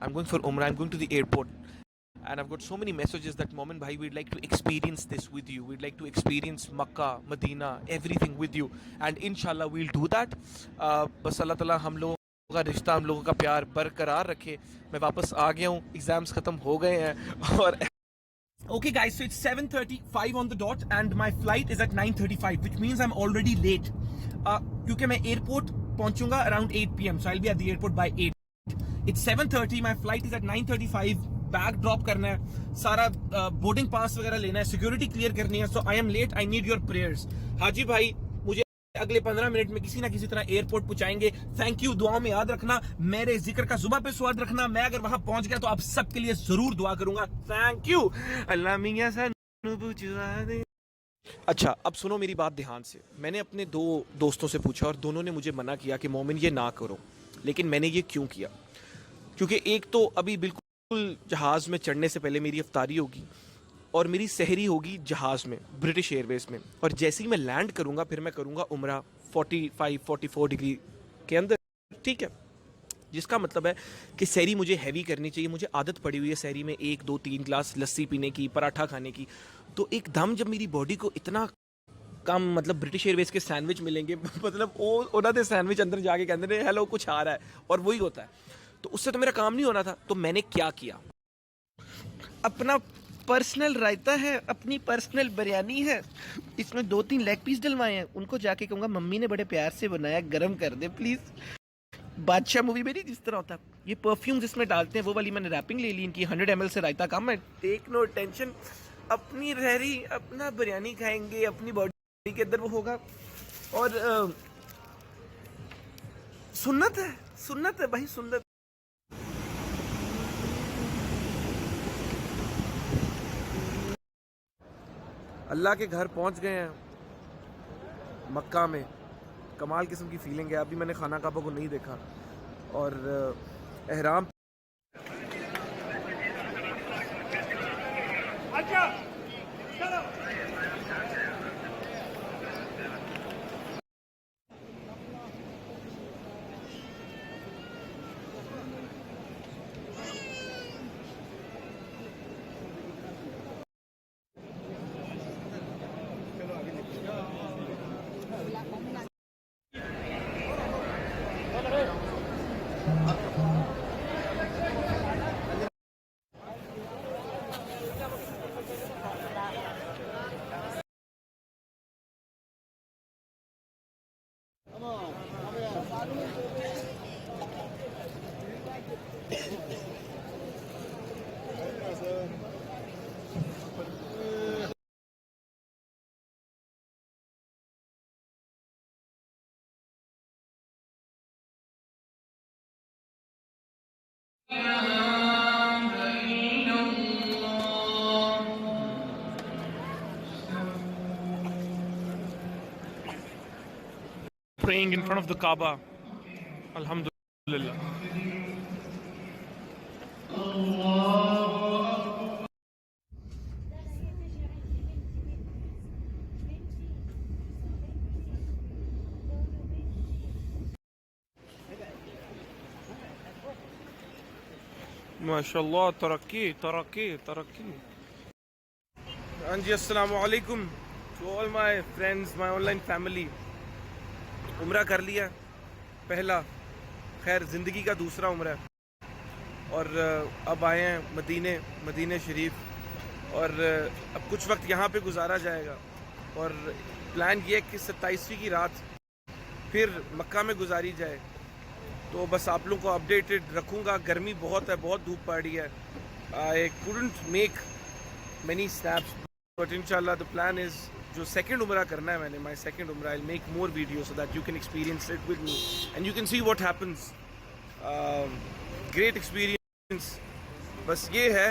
I'm going for Umrah. I'm going to the airport. And I've got so many messages that Momin bhai, we'd like to experience this with you. We'd like to experience Makkah, Medina, everything with you. And inshallah we'll do that. बस अल्लाह ताला हम लोगों का रिश्ता, हम लोगों का प्यार बरकरार रखे. मैं वापस आ गया हूँ, एग्जाम्स खत्म हो गए हैं और Okay guys, so it's 7:35 on the dot and my flight is at 9:35, which means I'm already late. क्योंकि मैं airport पहुंचूंगा around 8 p.m. So I'll be at the airport by 8. It's 7:30, my flight is at 9:35. Bag drop करना है, सारा boarding pass वगैरह लेना है, security clear करनी है. So I am late, I need your prayers. हाजी भाई मुझे अगले 15 मिनट में किसी ना किसी तरह एयरपोर्ट पहुंचाएंगे. Thank you. दुआओं में याद रखना, मेरे जिक्र का जुबान पे स्वाद रखना. मैं अगर वहां पहुंच गया तो आप सबके लिए जरूर दुआ करूंगा. Thank you. अल्लाह मियां सानू बुझवा दे. अच्छा, अब सुनो मेरी बात ध्यान से. मैंने अपने दो दोस्तों से पूछा और दोनों ने मुझे मना किया कि मोमिन ये ना करो. लेकिन मैंने ये क्यों किया? क्योंकि एक तो अभी बिल्कुल जहाज़ में चढ़ने से पहले मेरी इफ्तारी होगी और मेरी सहरी होगी जहाज़ में, ब्रिटिश एयरवेज में. और जैसे ही मैं लैंड करूँगा फिर मैं करूँगा उम्रा 45-44 डिग्री के अंदर. ठीक है, जिसका मतलब है कि सहरी मुझे हैवी करनी चाहिए. मुझे आदत पड़ी हुई है सहरी में 1, 2, 3 ग्लास लस्सी पीने की, पराठा खाने की. तो एकदम जब मेरी बॉडी को इतना कम, मतलब ब्रिटिश एयरवेज के सैंडविच मिलेंगे मतलब वो उन्होंने सैंडविच अंदर जाके कहते हैं हेलो कुछ आ रहा है और वही होता है. तो उससे तो मेरा काम नहीं होना था. तो मैंने क्या किया, अपना पर्सनल रायता है, अपनी पर्सनल बिरयानी है, इसमें 2-3 लेग पीस डलवाए हैं. उनको जाके कहूँगा मम्मी ने बड़े प्यार से बनाया, गरम कर दे प्लीज़. बादशाह मूवी में नहीं जिस तरह होता, ये परफ्यूम जिसमें डालते हैं वो वाली मैंने रैपिंग ले ली. इनकी 100 ml से रायता कम है. टेक नो टेंशन, अपनी रहरी, अपना बिरयानी खाएंगे, अपनी बॉडी के अंदर वो होगा. और सुन्नत है भाई, सुन्नत. अल्लाह के घर पहुंच गए हैं मक्का में. कमाल किस्म की फीलिंग है. अभी मैंने खाना काबा को नहीं देखा और एहराम praying in front of the Kaaba. Alhamdulillah. माशाल्लाह, तरक्की. हाँ जी, अस्सलाम वालेकुम to all my friends, my online family. उम्रा कर लिया पहला, खैर ज़िंदगी का दूसरा उम्रा है. और अब आए हैं मदीने शरीफ. और अब कुछ वक्त यहाँ पे गुजारा जाएगा. और प्लान ये है कि 27वीं की रात फिर मक्का में गुजारी जाए. तो बस आप लोगों को अपडेटेड रखूँगा. गर्मी बहुत है, बहुत धूप पड़ रही है. I couldn't make many snaps but इंशाल्लाह द प्लान इज़, जो सेकंड उम्रा करना है मैंने, माय सेकंड उम्रा, I will make more video so that you can experience it with me and you can see what happens. Great experience. बस ये है.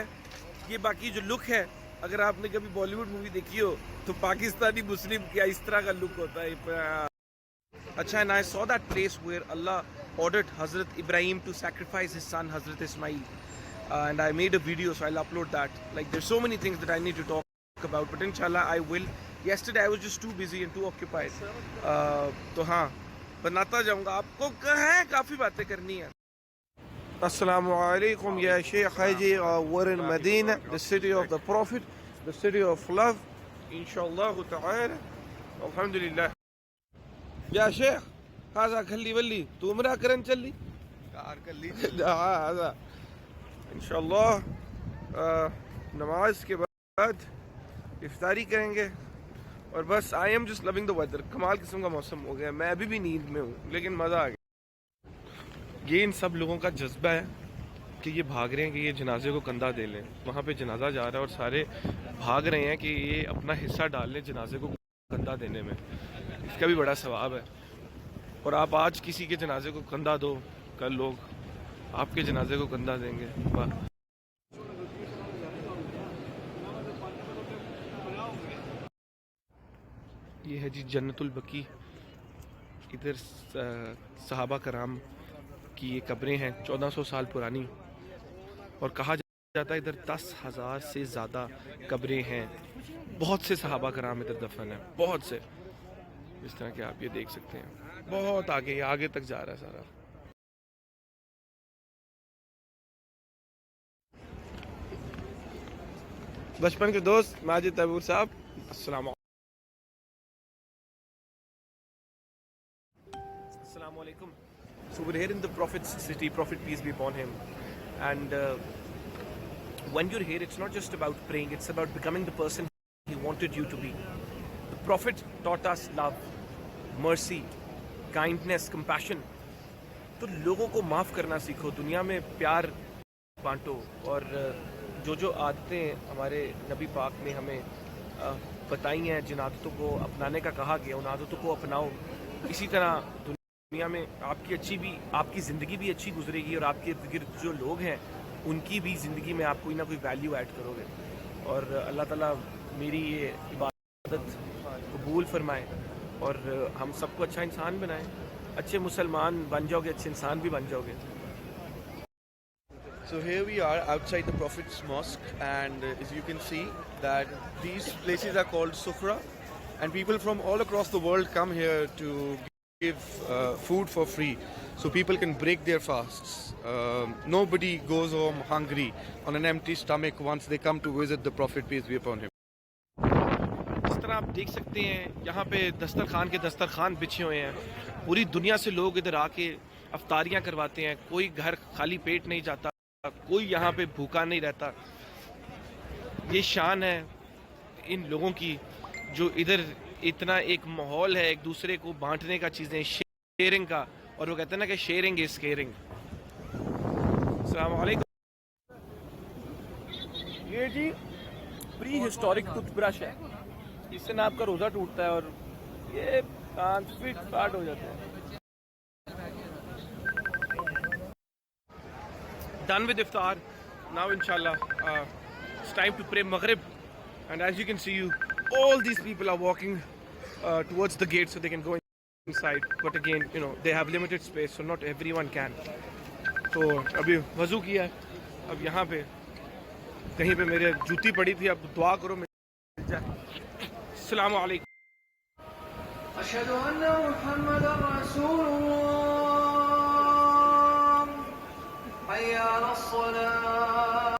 ये बाकी जो लुक है, अगर आपने कभी बॉलीवुड मूवी देखी हो तो पाकिस्तानी मुस्लिम क्या इस तरह का लुक होता है. अच्छा, and I saw that place where Allah ordered Hazrat Ibrahim to sacrifice his son Hazrat Ismail, and I made a video, so I'll upload that. Like, there's so many things that I need to talk about, but inshallah I will. Yesterday I was just too busy and too occupied. तो हाँ, बनाता जाऊँगा. आपको है काफ़ी बातें करनी है. Assalamu alaikum, Ya Sheikh Haji. We're in Medina, the city of the Prophet, the city of love. Inshallah ta'ala. Alhamdulillah. Ya Sheikh, هذا خلي ولي تو مرا करन चली कार कर ली هذا इंशाल्लाह नमाज के बाद इफ्तारी करेंगे और बस I am just loving the weather कमाल किस्म का मौसम हो गया मैं अभी भी नींद में हूँ लेकिन मज़ा आ गया ये इन सब लोगों का जज्बा है कि ये भाग रहे हैं कि ये जनाजे को कंधा दे लें वहाँ पे जनाजा जा रहा है और सारे भाग रहे हैं कि ये अपना हिस्सा डाल लें जनाजे को कंधा देने में इसका भी बड़ा सवाब है और आप आज किसी के जनाजे को कंधा दो कल लोग आपके जनाजे को कंधा देंगे वाह ये है जी जन्नतुल बकी इधर सहाबा कराम की ये कब्रें हैं 1400 साल पुरानी और कहा जाता है इधर 10,000 से ज़्यादा कब्रें हैं बहुत से सहाबा कराम इधर दफन है बहुत से इस तरह के आप ये देख सकते हैं बहुत आगे तक जा रहा है सारा बचपन के दोस्त माजिद तैमूर साहब अस्सलाम alaikum. So we're here in the Prophet's city, Prophet peace be upon him. And when you're here, it's not just about praying, it's about becoming the person he wanted you to be. The Prophet taught us love, mercy, kindness, compassion. तो लोगों को माफ़ करना सीखो दुनिया में प्यार बांटो और जो आदतें हमारे नबी पाक ने हमें बताई हैं जिन आदतों को अपनाने का कहा गया उन आदतों को अपनाओ इसी तरह दुनिया में आपकी ज़िंदगी भी अच्छी गुजरेगी और आपके इर्द गिर्द जो लोग हैं उनकी भी ज़िंदगी में आप कोई ना कोई वैल्यू ऐड करोगे और अल्लाह ताला मेरी ये इबादत कबूल फरमाए और हम सबको अच्छा इंसान बनाए अच्छे मुसलमान बन जाओगे अच्छे इंसान भी बन जाओगे So here we are outside the Prophet's Mosque and as you can see that these places are called Sufra and people from all across the world come here to give food for free so people can break their fasts. Nobody goes home hungry on an empty stomach once they come to visit the Prophet peace be upon him. जिस तरह आप देख सकते हैं यहाँ पे दस्तरखान के दस्तरखान बिछे हुए हैं पूरी दुनिया से लोग इधर आके अफ्तारियाँ करवाते हैं कोई घर खाली पेट नहीं जाता कोई यहाँ पे भूखा नहीं रहता ये शान है इन लोगों की जो इधर इतना एक माहौल है एक दूसरे को बांटने का चीज़ें शेयरिंग का और वो कहते हैं ना कि शेयरिंग इज केयरिंग अस्सलाम वालेकुम ये जी प्री हिस्टोरिक टूथब्रश है इससे ना आपका रोज़ा टूटता है और ये 5 फीट स्टार्ट हो जाता है Done with iftar. Now inshallah it's time to pray Maghrib and as you can see all these people are walking towards the gate so they can go inside but again you know they have limited space so not everyone can तो अभी वज़ू किया है अब यहाँ पे कहीं पे मेरे जूती पड़ी थी अब दुआ करो मिल जाए अस्सलाम वालेकुम अशहदु अन्ना मुहम्मदर रसूलुल्लाह حي على الصلاة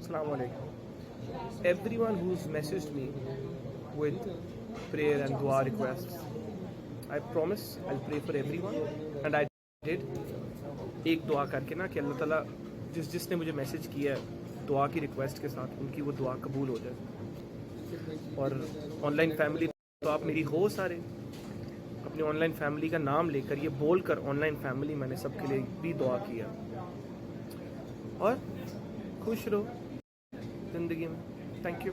Assalamu alaikum. Everyone who's messaged me with prayer and dua requests, I promise I'll pray for everyone and I did. एक दुआ करके ना कि अल्लाह ताला जिसने मुझे मैसेज किया है दुआ की रिक्वेस्ट के साथ उनकी वो दुआ कबूल हो जाए और ऑनलाइन फैमिली तो आप मेरी हो सारे अपनी ऑनलाइन फैमिली का नाम लेकर ये बोलकर ऑनलाइन फैमिली मैंने सबके लिए भी दुआ किया और खुश रहो ज़िंदगी में थैंक यू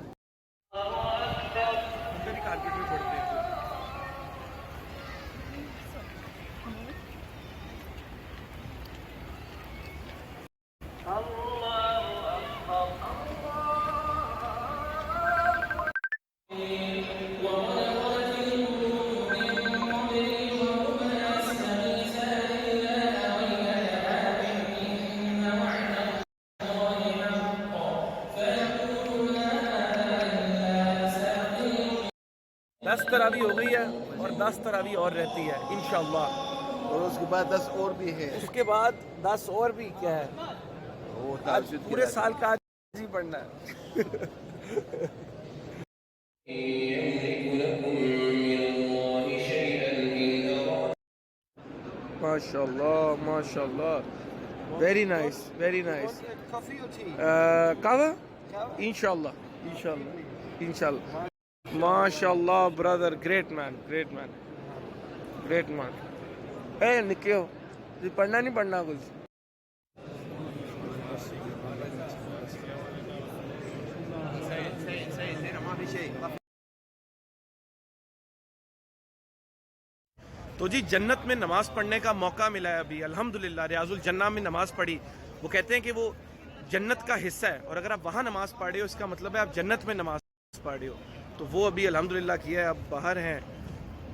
10 तरावी हो गई है और 10 तरावी और रहती है इंशाल्लाह। और उसके बाद 10 और भी है। उसके बाद 10 और भी क्या है, वो आज ताजुद के पूरे बाद। साल का आज ही पढ़ना है। माशाल्लाह माशाल्लाह, very nice very nice. Coffee or tea? कहवा इंशाल्लाह इंशाल्लाह इंशाल्लाह। माशाल्लाह brother, great man great man great man. ए निकलो, पढ़ना नहीं पढ़ना कुछ। तो जी जन्नत में नमाज पढ़ने का मौका मिला है अभी अल्हम्दुलिल्लाह। रियाजुल जन्ना में नमाज पढ़ी। वो कहते हैं कि वो जन्नत का हिस्सा है और अगर आप वहाँ नमाज पढ़ रहे हो इसका मतलब है आप जन्नत में नमाज पढ़ रहे हो। तो वो अभी अल्हम्दुलिल्लाह किया है, अब बाहर हैं।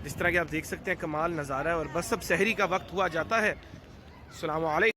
जिस तरह कि आप देख सकते हैं कमाल नज़ारा है। और बस अब सहरी का वक्त हुआ जाता है। अस्सलामु अलैकुम।